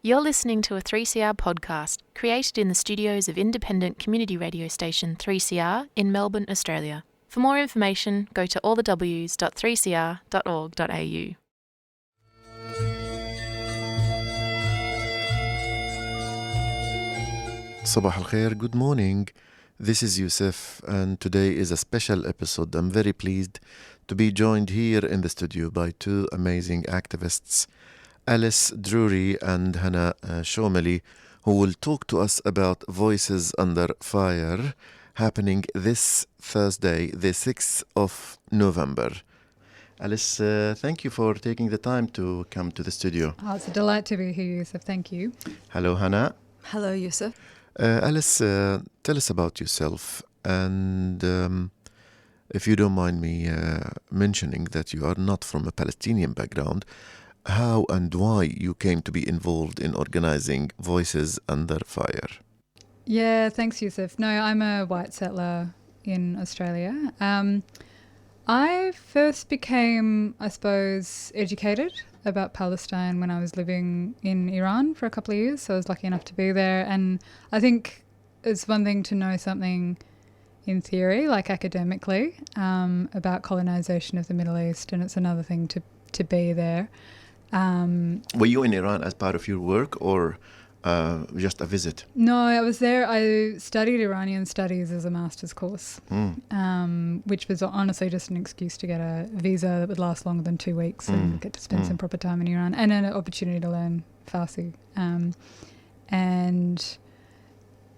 You're listening to a 3CR podcast created in the studios of independent community radio station 3CR in Melbourne, Australia. For more information, go to allthews.3cr.org.au. Sabah al khair, good morning. This is Yousef, and today is a special episode. I'm very pleased to be joined here in the studio by two amazing activists, Alice Drury and Hannah Shomali, who will talk to us about Voices Under Fire, happening this Thursday, the 6th of November. Alice, thank you for taking the time to come to the studio. Oh, it's a delight to be here, Yousef. Thank you. Hello, Hannah. Hello, Yousef. Alice, tell us about yourself, and if you don't mind me mentioning that you are not from a Palestinian background, how and why you came to be involved in organizing Voices Under Fire. Yeah, thanks, Yousef. No, I'm a white settler in Australia. I first became, I suppose, educated about Palestine when I was living in Iran for a couple of years. So I was lucky enough to be there. And I think it's one thing to know something in theory, like academically, about colonization of the Middle East. And it's another thing to be there. Were you in Iran as part of your work or just a visit? No, I was there. I studied Iranian studies as a master's course, which was honestly just an excuse to get a visa that would last longer than 2 weeks and get to spend some proper time in Iran, and an opportunity to learn Farsi. And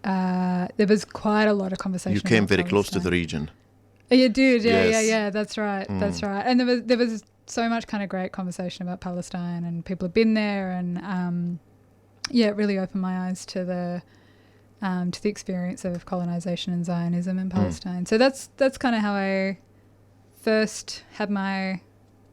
there was quite a lot of conversation. You came very close to the region. You did, Yes. yeah. That's right, that's right. And there was so much kind of great conversation about Palestine, and people have been there, and it really opened my eyes to the experience of colonization and Zionism in Palestine. So that's kind of how I first had my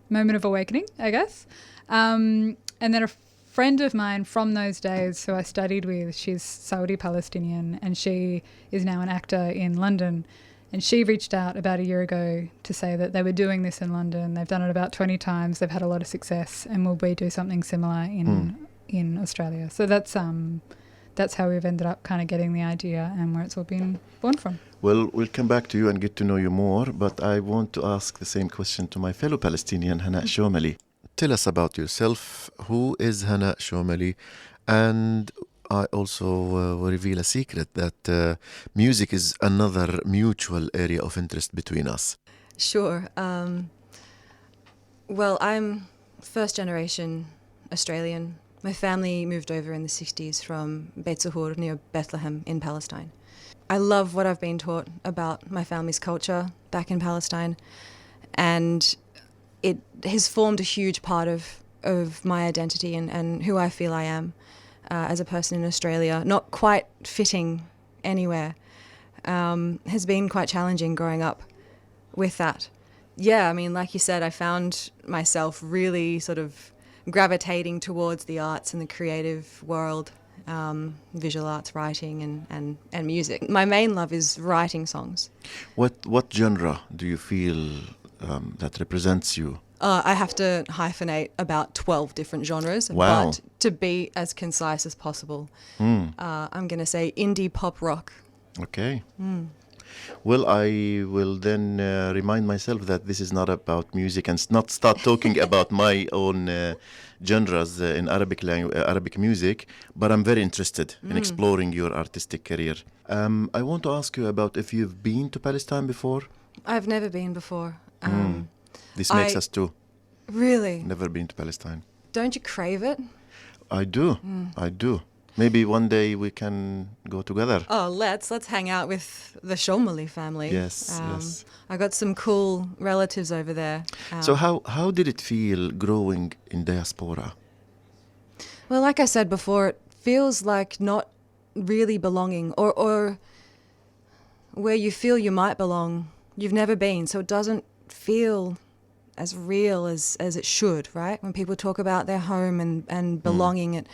moment of awakening, I guess. And then a friend of mine from those days who I studied with, she's Saudi Palestinian, and she is now an actor in London. And she reached out about a year ago to say that they were doing this in London. They've done it about 20 times. They've had a lot of success, and will we do something similar in Australia? So that's how we've ended up kind of getting the idea and where it's all been born from. Well, we'll come back to you and get to know you more, but I want to ask the same question to my fellow Palestinian, Hannah Shomali. Tell us about yourself. Who is Hannah Shomali? And I also will reveal a secret that music is another mutual area of interest between us. Sure. Well, I'm first generation Australian. My family moved over in the 60s from Beit Zuhur near Bethlehem in Palestine. I love what I've been taught about my family's culture back in Palestine, and it has formed a huge part of my identity and who I feel I am as a person in Australia. Not quite fitting anywhere has been quite challenging growing up with that. Yeah, I mean, like you said, I found myself really sort of gravitating towards the arts and the creative world, visual arts, writing and music. My main love is writing songs. What genre do you feel that represents you? I have to hyphenate about 12 different genres, Wow. but to be as concise as possible, I'm going to say indie pop rock. Okay. Well, I will then remind myself that this is not about music and not start talking about my own genres in Arabic music, but I'm very interested in exploring your artistic career. I want to ask you about if you've been to Palestine before. I've never been before. This makes us two. Really? Never been to Palestine. Don't you crave it? I do. I do. Maybe one day we can go together. Oh, let's hang out with the Shomali family. Yes, yes. I got some cool relatives over there. So how did it feel growing in diaspora? Well, like I said before, it feels like not really belonging, or where you feel you might belong, you've never been, so it doesn't feel as real as it should, right? When people talk about their home and belonging,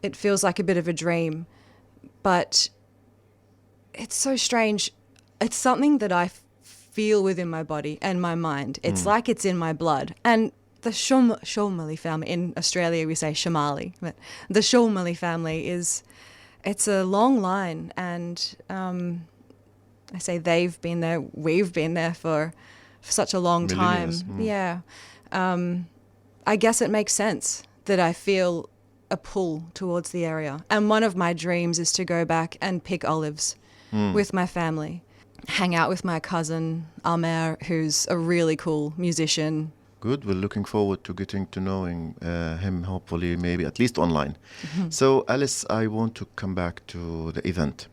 it feels like a bit of a dream. But it's so strange. It's something that I feel within my body and my mind. It's like it's in my blood. And the Shomali family, in Australia we say Shomali, but the Shomali family it's a long line, and I say they've been there, we've been there for such a long time. Yeah. I guess it makes sense that I feel a pull towards the area. And one of my dreams is to go back and pick olives with my family, hang out with my cousin Almer, who's a really cool musician. Good. We're looking forward to getting to knowing him, hopefully, maybe at least online. So, Alice, I want to come back to the event.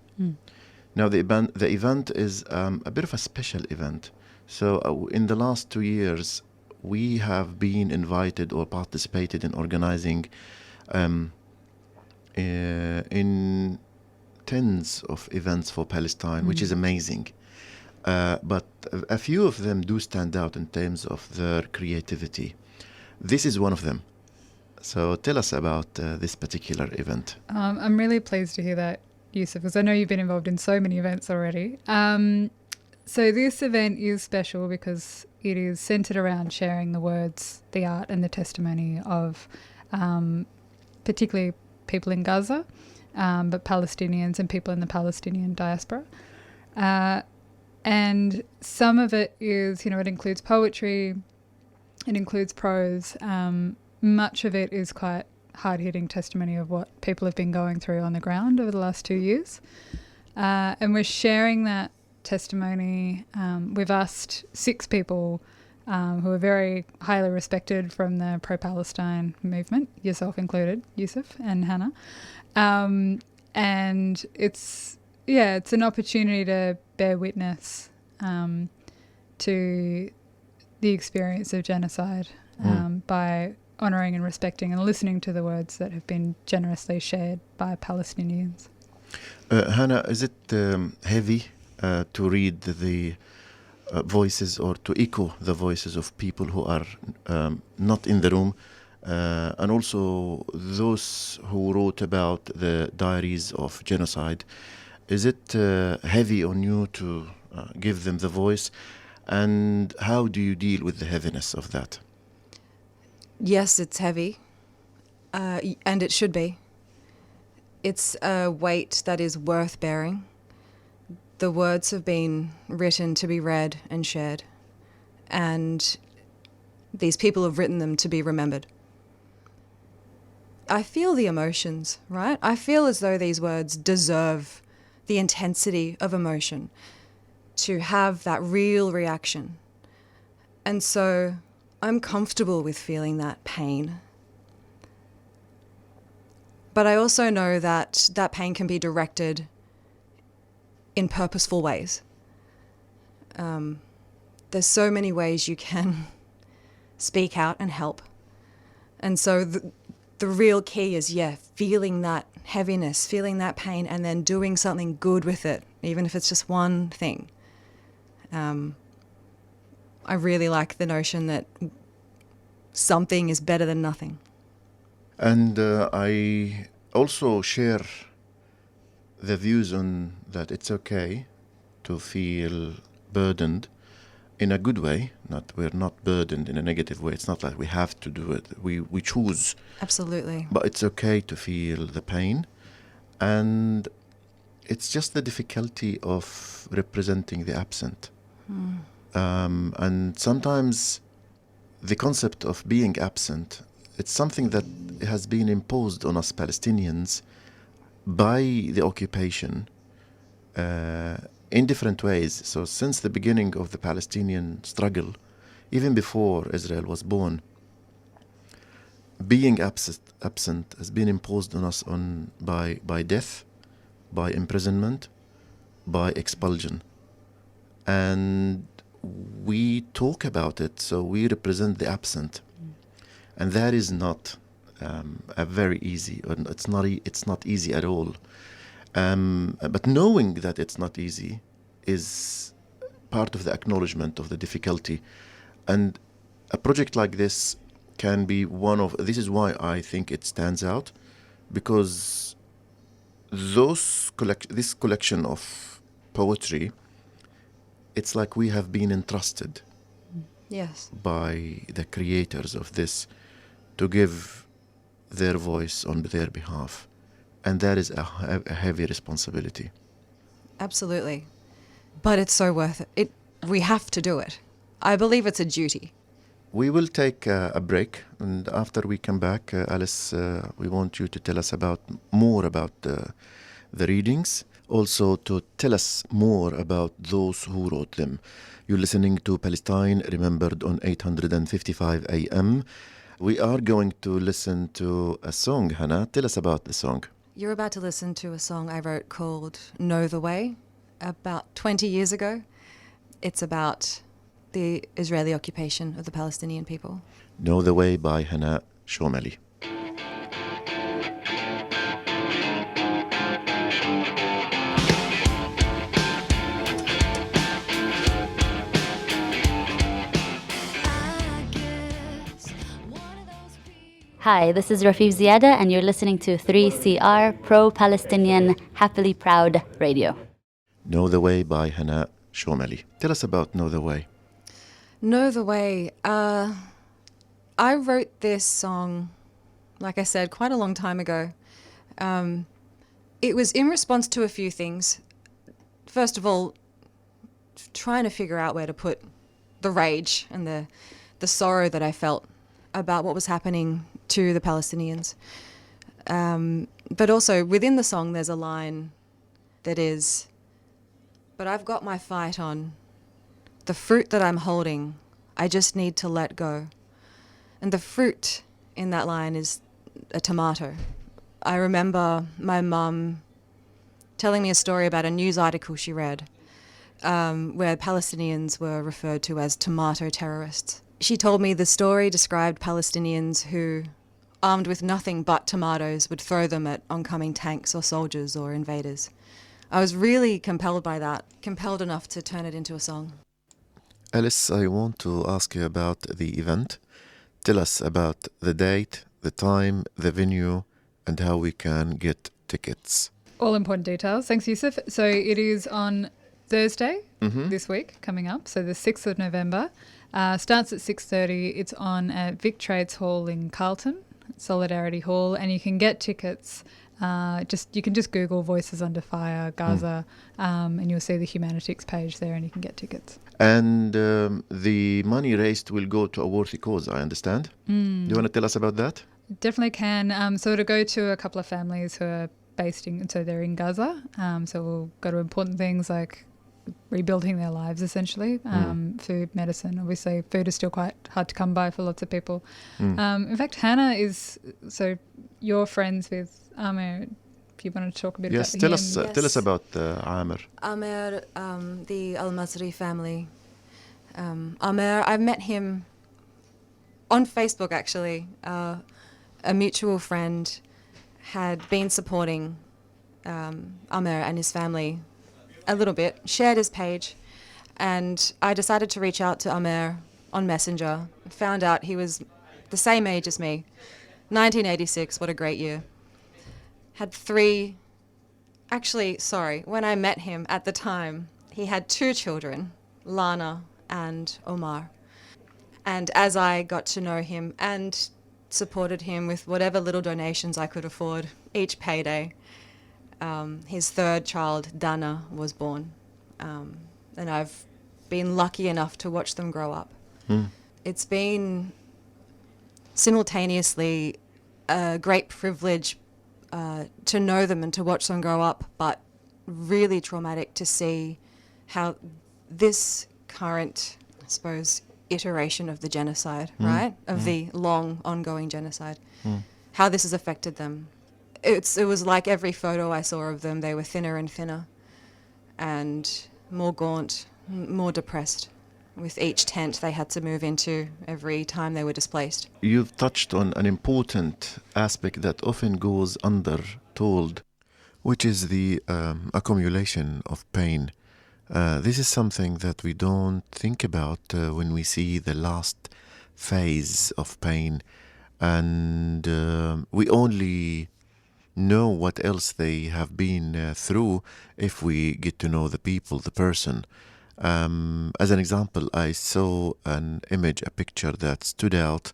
Now, the event is a bit of a special event. So, in the last 2 years, we have been invited or participated in organizing in tens of events for Palestine, which is amazing. But a few of them do stand out in terms of their creativity. This is one of them. So tell us about this particular event. I'm really pleased to hear that, Yousef, because I know you've been involved in so many events already. So this event is special because it is centred around sharing the words, the art and the testimony of particularly people in Gaza, but Palestinians and people in the Palestinian diaspora. And some of it is, it includes poetry, it includes prose. Much of it is quite hard-hitting testimony of what people have been going through on the ground over the last 2 years. And we're sharing that testimony. We've asked 6 people who are very highly respected from the pro-Palestine movement, yourself included, Yousef and Hannah. And it's an opportunity to bear witness to the experience of genocide by honouring and respecting and listening to the words that have been generously shared by Palestinians. Hannah, is it heavy to read the voices or to echo the voices of people who are not in the room, and also those who wrote about the diaries of genocide? Is it heavy on you to give them the voice? And how do you deal with the heaviness of that? Yes, it's heavy, and it should be. It's a weight that is worth bearing. The words have been written to be read and shared, and these people have written them to be remembered. I feel the emotions, right? I feel as though these words deserve the intensity of emotion to have that real reaction. And so I'm comfortable with feeling that pain. But I also know that that pain can be directed in purposeful ways. There's so many ways you can speak out and help. And so the real key is, feeling that heaviness, feeling that pain, and then doing something good with it, even if it's just one thing. I really like the notion that something is better than nothing. And I also share the views on that it's okay to feel burdened in a good way. We're not burdened in a negative way. It's not like we have to do it. We choose. Absolutely. But it's okay to feel the pain. And it's just the difficulty of representing the absent. And sometimes the concept of being absent, it's something that has been imposed on us Palestinians by the occupation in different ways. So since the beginning of the Palestinian struggle, even before Israel was born, being absent has been imposed on us by death, by imprisonment, by expulsion. And we talk about it, so we represent the absent. And that is not a very easy, or it's not easy at all. But knowing that it's not easy is part of the acknowledgement of the difficulty. And a project like this can be this is why I think it stands out, because this collection of poetry, it's like we have been entrusted Yes. by the creators of this to give their voice on their behalf. And that is a heavy responsibility. Absolutely. But it's so worth it. We have to do it. I believe it's a duty. We will take a break, and after we come back, Alice, we want you to tell us more about the readings, also to tell us more about those who wrote them. You're listening to Palestine Remembered on 855 AM. We are going to listen to a song. Hannah, tell us about the song. You're about to listen to a song I wrote called Know the Way about 20 years ago. It's about the Israeli occupation of the Palestinian people. Know the Way by Hannah Shomali. Hi, this is Rafif Ziada, and you're listening to 3CR, Pro-Palestinian, Happily Proud Radio. Know the Way by Hannah Shomali. Tell us about Know the Way. Know the Way. I wrote this song, like I said, quite a long time ago. It was in response to a few things. First of all, trying to figure out where to put the rage and the sorrow that I felt about what was happening to the Palestinians. But also within the song there's a line that is, "But I've got my fight on. The fruit that I'm holding, I just need to let go." And the fruit in that line is a tomato. I remember my mum telling me a story about a news article she read where Palestinians were referred to as tomato terrorists. She told me the story described Palestinians who, armed with nothing but tomatoes, would throw them at oncoming tanks or soldiers or invaders. I was really compelled by that, compelled enough to turn it into a song. Alice, I want to ask you about the event. Tell us about the date, the time, the venue, and how we can get tickets. All important details. Thanks, Yousef. So it is on Thursday this week, coming up, so the 6th of November. Starts at 6:30. It's on at Vic Trades Hall in Carlton, Solidarity Hall, and you can get tickets. You can just Google Voices Under Fire, Gaza, and you'll see the Humanitics page there, and you can get tickets. And the money raised will go to a worthy cause, I understand. Do you want to tell us about that? Definitely can. So it'll go to a couple of families who are they're in Gaza. So we'll go to important things like rebuilding their lives, essentially. Food, medicine. Obviously, food is still quite hard to come by for lots of people. In fact, Hannah so you're friends with Amer. If you want to talk a bit about him. Tell us about Amer. Amer, the Al-Masri family. Amer, I've met him on Facebook, actually. A mutual friend had been supporting Amer and his family a little bit, shared his page, and I decided to reach out to Amer on Messenger. Found out he was the same age as me, 1986, what a great year. Had when I met him at the time, he had 2 children, Lana and Omar. And as I got to know him and supported him with whatever little donations I could afford each payday, his 3rd child, Dana, was born. And I've been lucky enough to watch them grow up. It's been simultaneously a great privilege to know them and to watch them grow up, but really traumatic to see how this current, I suppose, iteration of the genocide, right? Of the long ongoing genocide, how this has affected them. It was like every photo I saw of them, they were thinner and thinner and more gaunt, more depressed with each tent they had to move into every time they were displaced. You've touched on an important aspect that often goes undertold, which is the accumulation of pain. This is something that we don't think about when we see the last phase of pain, and we only know what else they have been through if we get to know the people, the person. As an example, I saw a picture that stood out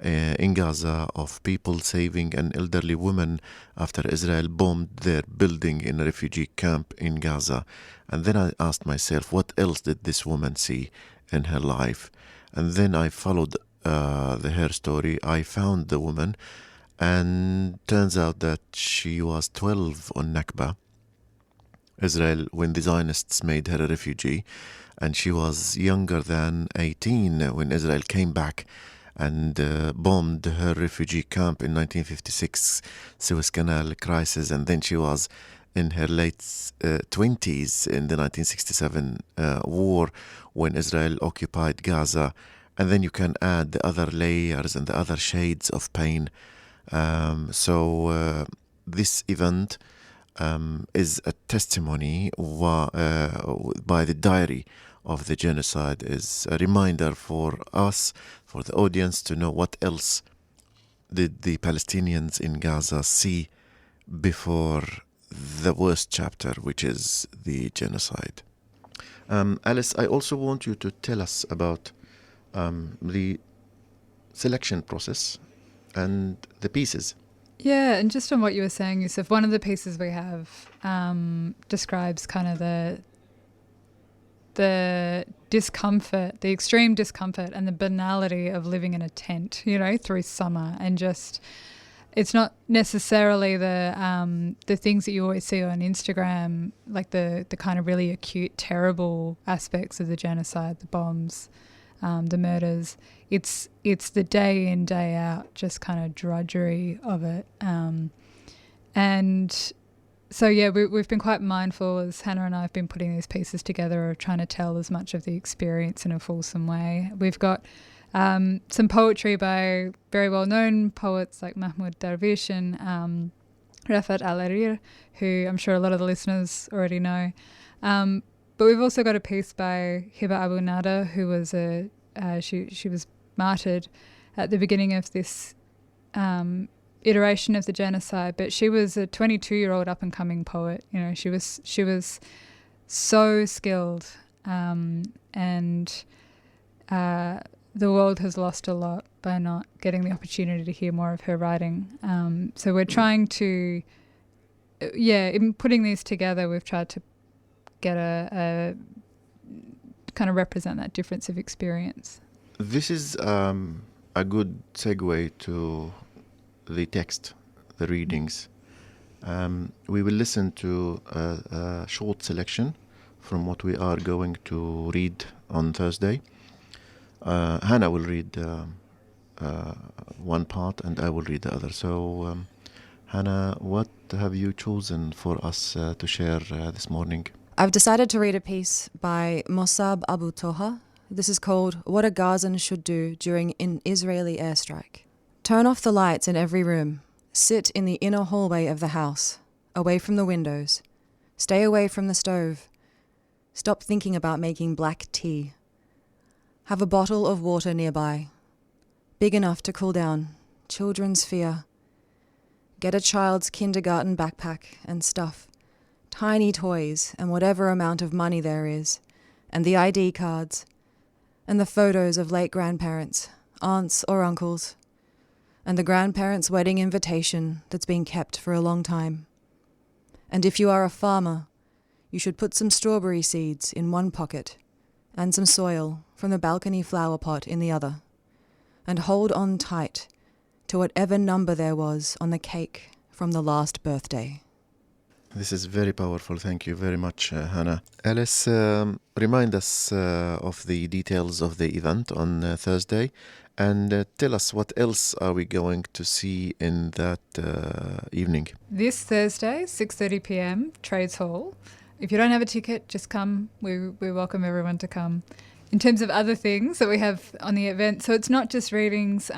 in Gaza of people saving an elderly woman after Israel bombed their building in a refugee camp in Gaza. And then I asked myself, what else did this woman see in her life? And then I followed her story. I found the woman, and turns out that she was 12 on Nakba, Israel, when the Zionists made her a refugee, and she was younger than 18 when Israel came back and bombed her refugee camp in 1956, Suez Canal crisis, and then she was in her late 20s in the 1967 war when Israel occupied Gaza. And then you can add the other layers and the other shades of pain. So this event is a testimony by the diary of the genocide, is a reminder for us, for the audience, to know what else did the Palestinians in Gaza see before the worst chapter, which is the genocide. Alice, I also want you to tell us about the selection process and the pieces. Yeah, and just on what you were saying, Yousef, one of the pieces we have describes kind of the discomfort, the extreme discomfort and the banality of living in a tent, through summer, and just it's not necessarily the things that you always see on Instagram, like the kind of really acute, terrible aspects of the genocide, the bombs, the murders. It's the day in, day out, just kind of drudgery of it. And so, yeah, we've been quite mindful, as Hannah and I have been putting these pieces together, of trying to tell as much of the experience in a fulsome way. We've got some poetry by very well-known poets like Mahmoud Darwish and Rafat Al-Arir, who I'm sure a lot of the listeners already know. But we've also got a piece by Hiba Abu Nada, who was she was martyred at the beginning of this iteration of the genocide, but she was a 22-year-old up-and-coming poet. She was so skilled, and the world has lost a lot by not getting the opportunity to hear more of her writing. So we're trying to, in putting these together, we've tried to get a kind of represent that difference of experience. This is a good segue to the text, the readings. We will listen to a short selection from what we are going to read on Thursday. Hannah will read one part and I will read the other. So, Hannah, what have you chosen for us to share this morning? I've decided to read a piece by Mossab Abu Toha. This is called What a Gazan Should Do During an Israeli Airstrike. Turn off the lights in every room. Sit in the inner hallway of the house, away from the windows. Stay away from the stove. Stop thinking about making black tea. Have a bottle of water nearby, big enough to cool down. Children's fear. Get a child's kindergarten backpack and stuff. Tiny toys and whatever amount of money there is, and the ID cards, and the photos of late grandparents, aunts or uncles, and the grandparents' wedding invitation that's been kept for a long time. And if you are a farmer, you should put some strawberry seeds in one pocket and some soil from the balcony flower pot in the other, and hold on tight to whatever number there was on the cake from the last birthday. This is very powerful. Thank you very much, Hannah. Alice, remind us of the details of the event on Thursday, and tell us what else are we going to see in that evening. This Thursday, 6:30 p.m, Trades Hall. If you don't have a ticket, just come. We welcome everyone to come. In terms of other things that we have on the event, so it's not just readings,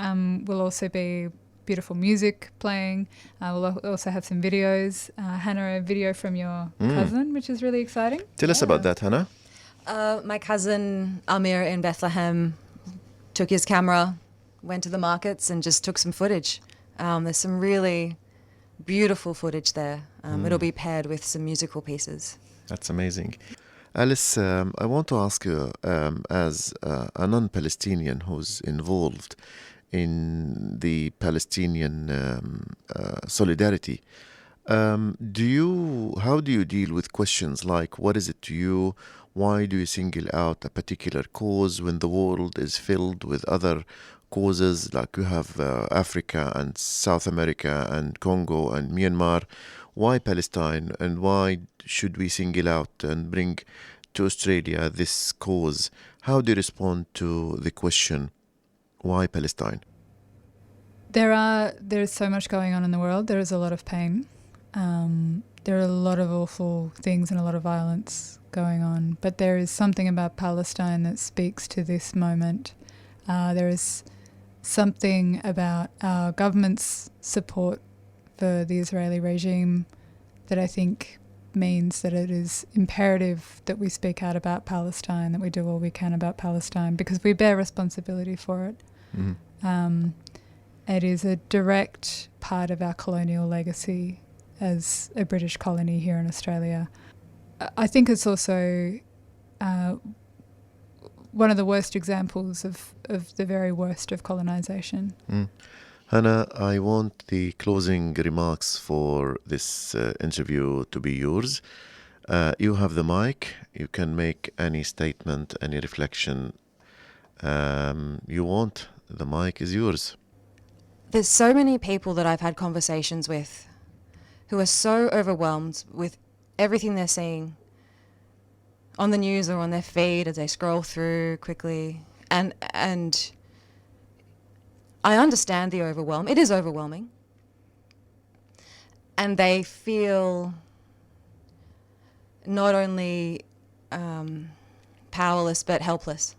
we'll also be beautiful music playing. We'll also have some videos. Hannah, a video from your cousin, which is really exciting. Tell us about that, Hannah. My cousin Amir in Bethlehem took his camera, went to the markets and just took some footage. There's some really beautiful footage there. It'll be paired with some musical pieces. That's amazing. Alice, I want to ask you, as a non-Palestinian who's involved in the Palestinian solidarity, how do you deal with questions like, what is it to you? Why do you single out a particular cause when the world is filled with other causes, like you have Africa and South America and Congo and Myanmar? Why Palestine, and why should we single out and bring to Australia this cause? How do you respond to the question, why Palestine? There's so much going on in the world. There is a lot of pain. There are a lot of awful things and a lot of violence going on. But there is something about Palestine that speaks to this moment. There is something about our government's support for the Israeli regime that I think means that it is imperative that we speak out about Palestine, that we do all we can about Palestine, because we bear responsibility for it. Mm-hmm. It is a direct part of our colonial legacy as a British colony here in Australia. I think it's also one of the worst examples of the very worst of colonisation. Hannah, I want the closing remarks for this interview to be yours. You have the mic. You can make any statement, any reflection you want. The mic is yours. There's so many people that I've had conversations with who are so overwhelmed with everything they're seeing on the news or on their feed as they scroll through quickly. And I understand the overwhelm. It is overwhelming. And they feel not only powerless but helpless.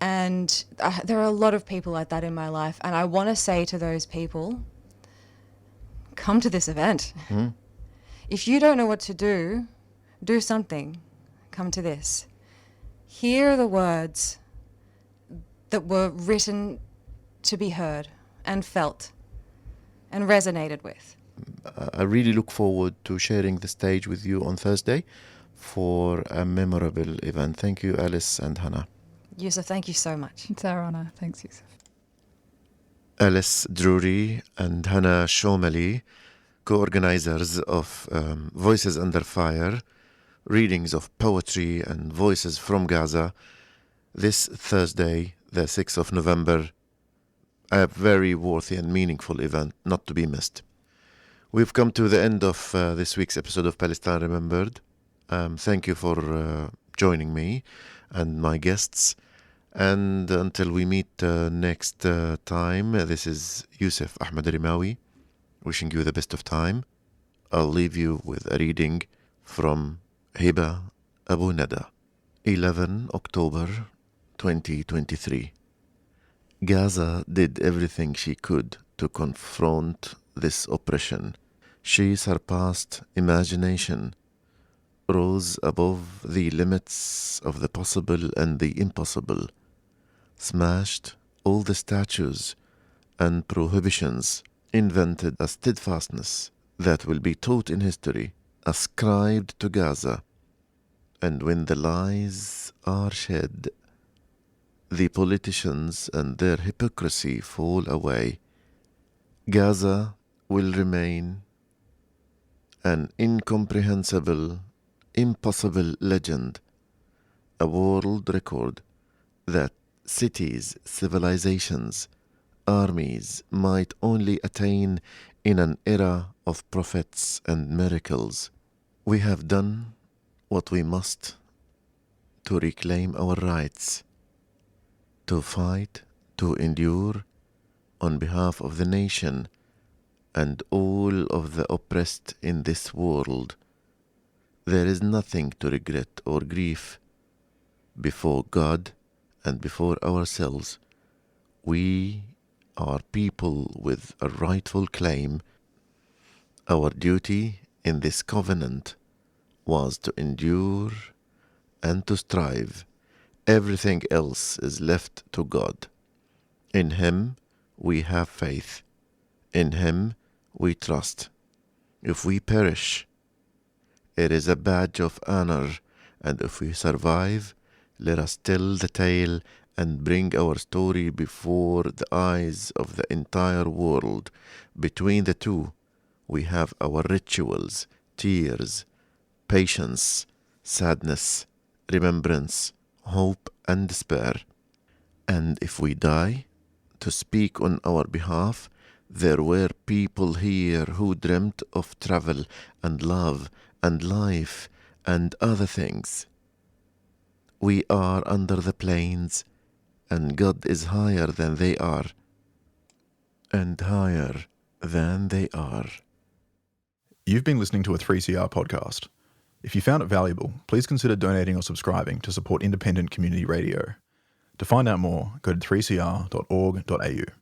And there are a lot of people like that in my life. And I want to say to those people, come to this event. Mm. If you don't know what to do something. Come to this. Hear the words that were written to be heard and felt and resonated with. I really look forward to sharing the stage with you on Thursday for a memorable event. Thank you, Alice and Hannah. Yousef, thank you so much. It's our honour. Thanks, Yousef. Alice Drury and Hannah Shomali, co-organizers of Voices Under Fire, readings of poetry and voices from Gaza, this Thursday, the 6th of November, a very worthy and meaningful event not to be missed. We've come to the end of this week's episode of Palestine Remembered. Thank you for joining me and my guests. And until we meet next time, this is Yousef Alreemawi wishing you the best of time. I'll leave you with a reading from Hiba Abu Nada, 11 October 2023. Gaza did everything she could to confront this oppression. She surpassed imagination, rose above the limits of the possible and the impossible, smashed all the statues and prohibitions, invented a steadfastness that will be taught in history, ascribed to Gaza. And when the lies are shed, the politicians and their hypocrisy fall away, Gaza will remain an incomprehensible, impossible legend, a world record that cities, civilizations, armies might only attain in an era of prophets and miracles. We have done what we must to reclaim our rights, to fight, to endure on behalf of the nation and all of the oppressed in this world. There is nothing to regret or grieve before God and before ourselves. We are people with a rightful claim. Our duty in this covenant was to endure and to strive. Everything else is left to God. In Him we have faith. In Him we trust. If we perish, It is a badge of honor, and if we survive, let us tell the tale and bring our story before the eyes of the entire world. Between the two, we have our rituals, tears, patience, sadness, remembrance, hope and despair. And if we die, to speak on our behalf, there were people here who dreamt of travel and love and life and other things. We are under the plains, and God is higher than they are, and higher than they are. You've been listening to a 3CR podcast. If you found it valuable, please consider donating or subscribing to support independent community radio. To find out more, go to 3cr.org.au.